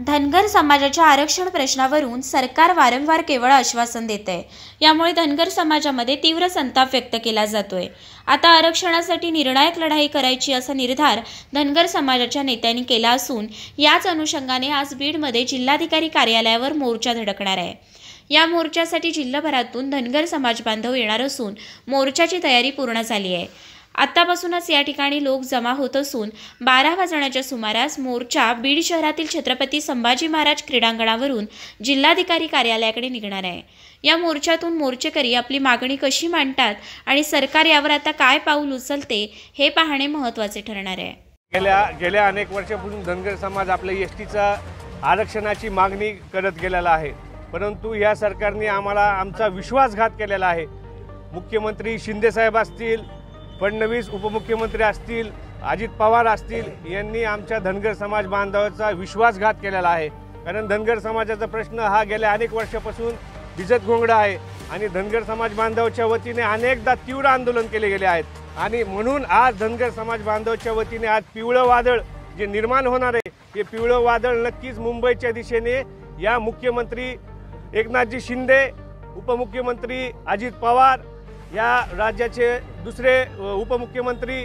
धनगर समाजाच्या आरक्षण प्रश्नावरून सरकार वारंवार केवळ आश्वासन देते। यामुळे धनगर समाजामध्ये तीव्र संताप व्यक्त केला जातोय। आता आरक्षणासाठी निर्णायक लढाई करायची असा निर्धार धनगर समाजाच्या नेत्यांनी केला असून याच अनुषंगाने आज बीडमध्ये जिल्हाधिकारी कार्यालयावर मोर्चा धडकणार आहे। या मोर्चासाठी जिल्हाभरातून धनगर समाज बांधव येणार असून मोर्चाची तयारी पूर्ण झाली आहे। आतापासूनच या ठिकाणी लोक जमा होत असून 12 वाजण्याच्या सुमारास मोर्चा बीड शहरातील छत्रपती संभाजी महाराज क्रीडांगणावरून जिल्हाधिकारी कार्यालयाकडे निघणार आहे। या मोर्चातून मोर्चेकरी आपली मागणी कशी मांडतात आणि सरकार यावर आता काय पाऊल उचलते हे पाहणे महत्त्वाचे ठरणार आहे। गेल्या अनेक वर्षांपासून धनगर समाज आपल्या एसटीचा आरक्षणाची मागणी करत गेलेला आहे, परंतु या सरकारने आम्हाला आमचा विश्वासघात केलेला आहे। मुख्यमंत्री शिंदे साहेब असतील, फडणवीस उपमुख्यमंत्री असतील, अजित पवार असतील, यांनी आमच्या धनगर समाज बांधवाचा विश्वासघात केलेला आहे। कारण धनगर समाजाचा प्रश्न हा गेल्या अनेक वर्षापासून भिजत घोंगडा आहे आणि धनगर समाज बांधवाच्या वतीने अनेकदा तीव्र आंदोलन केले गेले आहेत आणि म्हणून आज धनगर समाज बांधवाच्या वतीने आज पिवळं वादळ जे निर्माण होणार आहे, हे पिवळं वादळ नक्कीच मुंबईच्या दिशेने या मुख्यमंत्री एकनाथजी शिंदे, उपमुख्यमंत्री अजित पवार, या राज्याचे दुसरे उपमुख्यमंत्री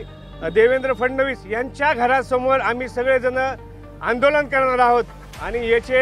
देवेंद्र फडणवीस यांच्या घरासमोर आम्ही सगळेजण आंदोलन करणार आहोत आणि याचे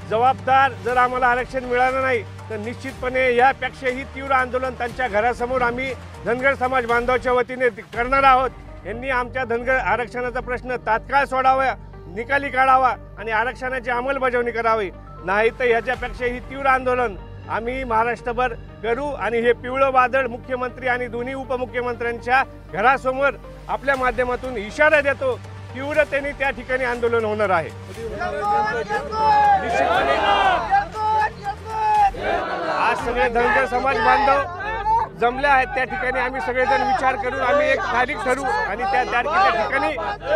जबाबदार जर आम्हाला आरक्षण मिळालं नाही तर निश्चितपणे यापेक्षाही तीव्र आंदोलन त्यांच्या घरासमोर आम्ही धनगर समाज बांधवाच्या वतीने करणार आहोत। यांनी आमच्या धनगर आरक्षणाचा प्रश्न तात्काळ सोडावा, निकाली काढावा आणि आरक्षणाची अंमलबजावणी करावी, नाही तर याच्यापेक्षाही तीव्र आंदोलन आम्ही महाराष्ट्रभर करू आणि हे पिवळं वादळ मुख्यमंत्री आणि दोन्ही उपमुख्यमंत्र्यांच्या घरासमोर आपल्या माध्यमातून इशारा देतो, तीव्रतेने त्या ठिकाणी आंदोलन होणार आहे। आज सगळे धनगर समाज बांधव जमले आहेत, त्या ठिकाणी आम्ही सगळेजण विचार करून आम्ही एक तारीख ठरवू आणि त्या ठिकाणी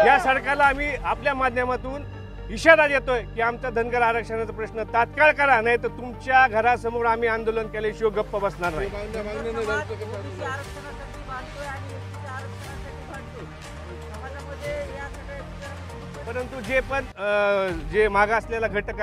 या सरकारला आम्ही आपल्या माध्यमातून इशारा देतोय की आमचा धनगर आरक्षणाचा प्रश्न तात्काळ करा, नाही तर तुमच्या घरासमोर आम्ही आंदोलन केल्याशिवाय गप्प बसणार नाही। परंतु जे मागासलेला घटक